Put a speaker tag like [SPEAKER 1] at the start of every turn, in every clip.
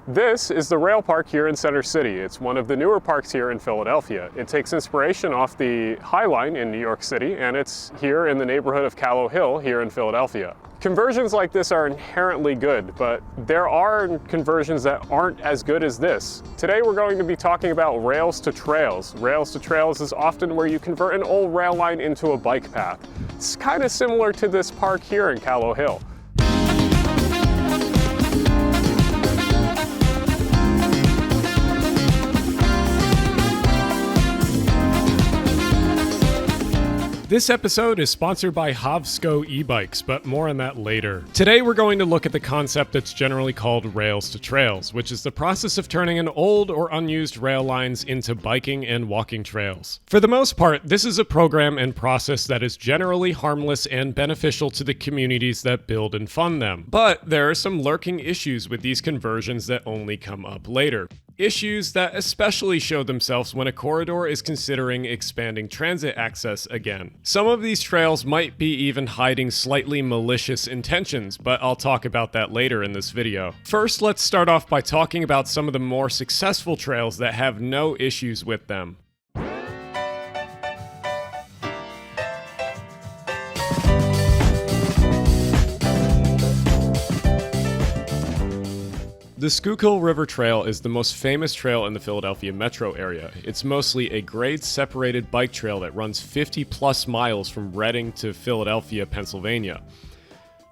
[SPEAKER 1] This is the rail park here in Center City. It's one of the newer parks here in Philadelphia. It takes inspiration off the High Line in New York City, and it's here in the neighborhood of Callow Hill here in Philadelphia. Conversions like this are inherently good, but there are conversions that aren't as good as this. Today we're going to be talking about rails to trails. Rails to trails is often where you convert an old rail line into a bike path. It's kind of similar to this park here in Callow Hill.
[SPEAKER 2] This episode is sponsored by HovCity e-bikes, but more on that later. Today we're going to look at the concept that's generally called rails to trails, which is the process of turning an old or unused rail lines into biking and walking trails. For the most part, this is a program and process that is generally harmless and beneficial to the communities that build and fund them. But there are some lurking issues with these conversions that only come up later. Issues that especially show themselves when a corridor is considering expanding transit access again. Some of these trails might be even hiding slightly malicious intentions, but I'll talk about that later in this video. First, let's start off by talking about some of the more successful trails that have no issues with them. The Schuylkill River Trail is the most famous trail in the Philadelphia metro area. It's mostly a grade-separated bike trail that runs 50-plus miles from Reading to Philadelphia, Pennsylvania.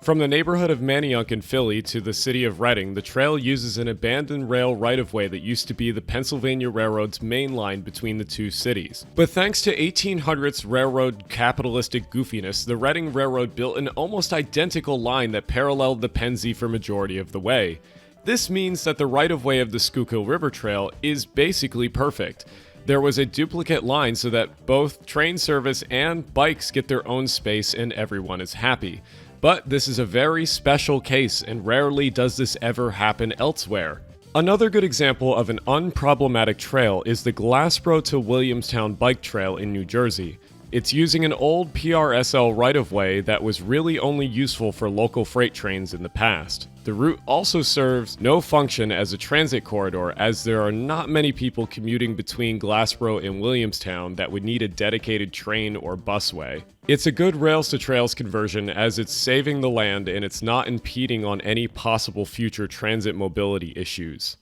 [SPEAKER 2] From the neighborhood of Manayunk in Philly to the city of Reading, the trail uses an abandoned rail right-of-way that used to be the Pennsylvania Railroad's main line between the two cities. But thanks to 1800s railroad capitalistic goofiness, the Reading Railroad built an almost identical line that paralleled the Pennsy for majority of the way. This means that the right-of-way of the Schuylkill River Trail is basically perfect. There was a duplicate line so that both train service and bikes get their own space and everyone is happy. But this is a very special case, and rarely does this ever happen elsewhere. Another good example of an unproblematic trail is the Glassboro to Williamstown Bike Trail in New Jersey. It's using an old PRSL right-of-way that was really only useful for local freight trains in the past. The route also serves no function as a transit corridor, as there are not many people commuting between Glassboro and Williamstown that would need a dedicated train or busway. It's a good rails to trails conversion as it's saving the land and it's not impeding on any possible future transit mobility issues.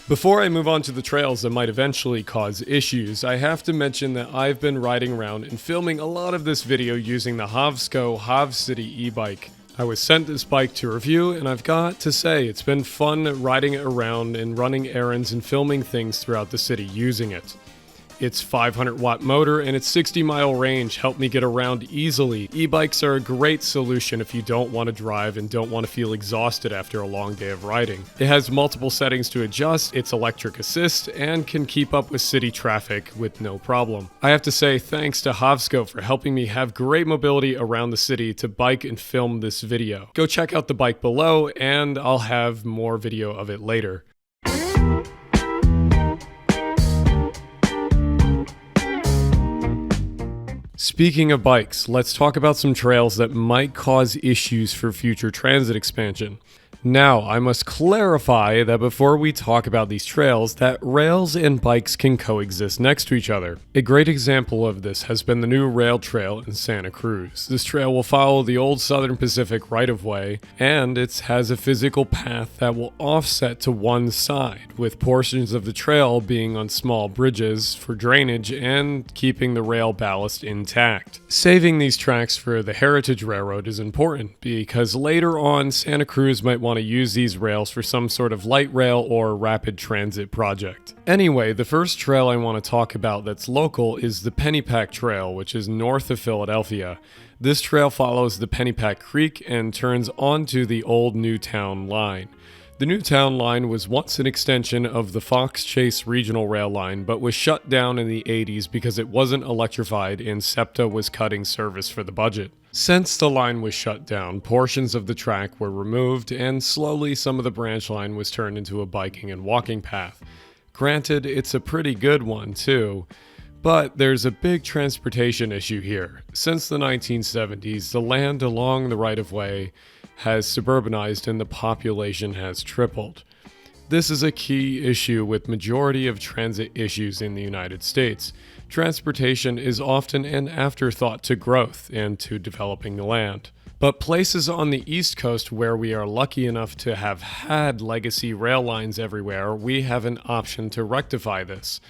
[SPEAKER 2] Before I move on to the trails that might eventually cause issues, I have to mention that I've been riding around and filming a lot of this video using the HovCity e-bike. I was sent this bike to review, and I've got to say, it's been fun riding it around and running errands and filming things throughout the city using it. Its 500-watt motor and its 60-mile range help me get around easily. E-bikes are a great solution if you don't want to drive and don't want to feel exhausted after a long day of riding. It has multiple settings to adjust, it's electric assist, and can keep up with city traffic with no problem. I have to say thanks to HovCity for helping me have great mobility around the city to bike and film this video. Go check out the bike below, and I'll have more video of it later. Speaking of bikes, let's talk about some trails that might cause issues for future transit expansion. Now, I must clarify that before we talk about these trails, that rails and bikes can coexist next to each other. A great example of this has been the new rail trail in Santa Cruz. This trail will follow the old Southern Pacific right-of-way, and it has a physical path that will offset to one side, with portions of the trail being on small bridges for drainage and keeping the rail ballast intact. Saving these tracks for the Heritage Railroad is important, because later on Santa Cruz might want to use these rails for some sort of light rail or rapid transit project. Anyway, the first trail I want to talk about that's local is the Pennypack Trail, which is north of Philadelphia. This trail follows the Pennypack Creek and turns onto the old Newtown line. The Newtown line was once an extension of the Fox Chase Regional Rail line, but was shut down in the 80s because it wasn't electrified and SEPTA was cutting service for the budget. Since the line was shut down, portions of the track were removed, and slowly some of the branch line was turned into a biking and walking path. Granted, it's a pretty good one too, but there's a big transportation issue here. Since the 1970s, the land along the right-of-way has suburbanized and the population has tripled. This is a key issue with majority of transit issues in the United States. Transportation is often an afterthought to growth and to developing the land. But places on the East Coast where we are lucky enough to have had legacy rail lines everywhere, we have an option to rectify this.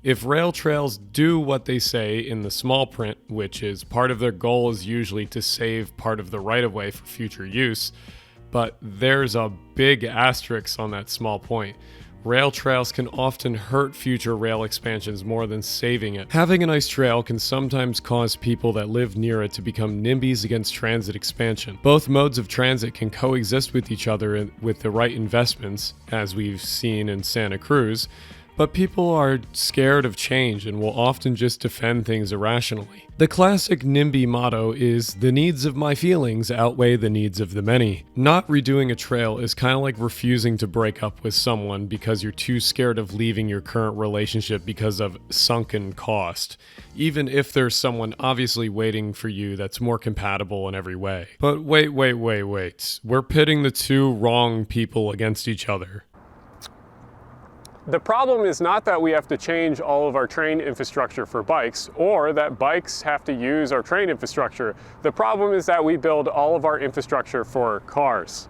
[SPEAKER 2] If rail trails do what they say in the small print, which is part of their goal is usually to save part of the right-of-way for future use, but there's a big asterisk on that small point. Rail trails can often hurt future rail expansions more than saving it. Having a nice trail can sometimes cause people that live near it to become NIMBYs against transit expansion. Both modes of transit can coexist with each other with the right investments, as we've seen in Santa Cruz, but people are scared of change and will often just defend things irrationally. The classic NIMBY motto is, "The needs of my feelings outweigh the needs of the many." Not redoing a trail is kind of like refusing to break up with someone because you're too scared of leaving your current relationship because of sunken cost, even if there's someone obviously waiting for you that's more compatible in every way. But wait. We're pitting the two wrong people against each other.
[SPEAKER 1] The problem is not that we have to change all of our train infrastructure for bikes, or that bikes have to use our train infrastructure. The problem is that we build all of our infrastructure for cars.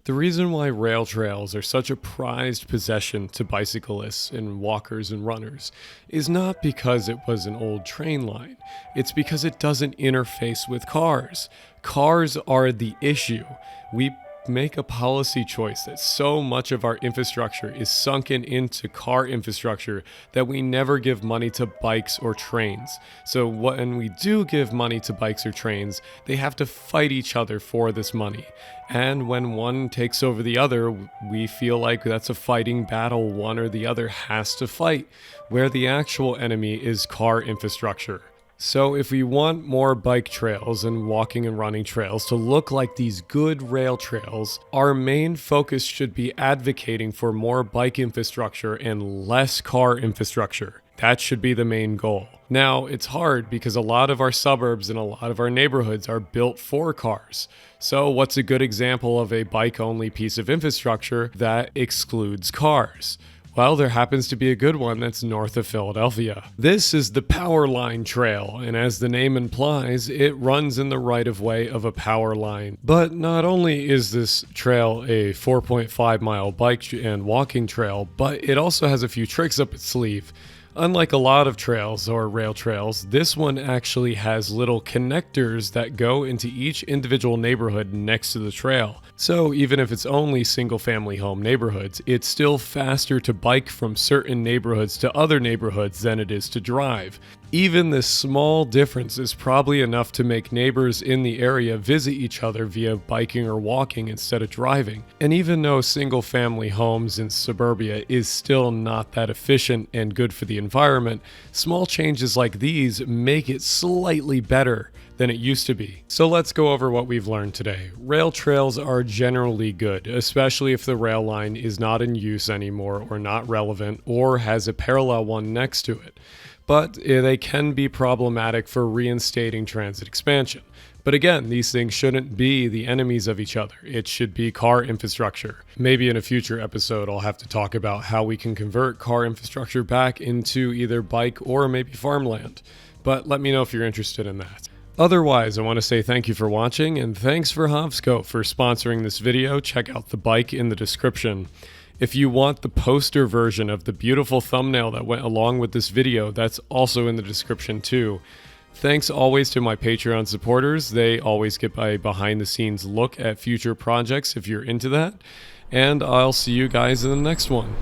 [SPEAKER 2] The reason why rail trails are such a prized possession to bicyclists and walkers and runners is not because it was an old train line. It's because it doesn't interface with cars. Cars are the issue. We make a policy choice that so much of our infrastructure is sunken into car infrastructure that we never give money to bikes or trains. So when we do give money to bikes or trains, they have to fight each other for this money. And when one takes over the other, we feel like that's a fighting battle one or the other has to fight, where the actual enemy is car infrastructure. So if we want more bike trails and walking and running trails to look like these good rail trails, our main focus should be advocating for more bike infrastructure and less car infrastructure. That should be the main goal. Now, it's hard because a lot of our suburbs and a lot of our neighborhoods are built for cars. So what's a good example of a bike-only piece of infrastructure that excludes cars? Well, there happens to be a good one that's north of Philadelphia. This is the Power Line Trail, and as the name implies, it runs in the right-of-way of a power line. But not only is this trail a 4.5-mile bike and walking trail, but it also has a few tricks up its sleeve. Unlike a lot of trails or rail trails, this one actually has little connectors that go into each individual neighborhood next to the trail. So even if it's only single-family home neighborhoods, it's still faster to bike from certain neighborhoods to other neighborhoods than it is to drive. Even this small difference is probably enough to make neighbors in the area visit each other via biking or walking instead of driving. And even though single-family homes in suburbia is still not that efficient and good for the environment, small changes like these make it slightly better than it used to be. So let's go over what we've learned today. Rail trails are generally good, especially if the rail line is not in use anymore or not relevant or has a parallel one next to it. But they can be problematic for reinstating transit expansion. But again, these things shouldn't be the enemies of each other. It should be car infrastructure. Maybe in a future episode, I'll have to talk about how we can convert car infrastructure back into either bike or maybe farmland. But let me know if you're interested in that. Otherwise, I want to say thank you for watching, and thanks for HovCity for sponsoring this video. Check out the bike in the description. If you want the poster version of the beautiful thumbnail that went along with this video, that's also in the description too. Thanks always to my Patreon supporters. They always get a behind-the-scenes look at future projects if you're into that. And I'll see you guys in the next one.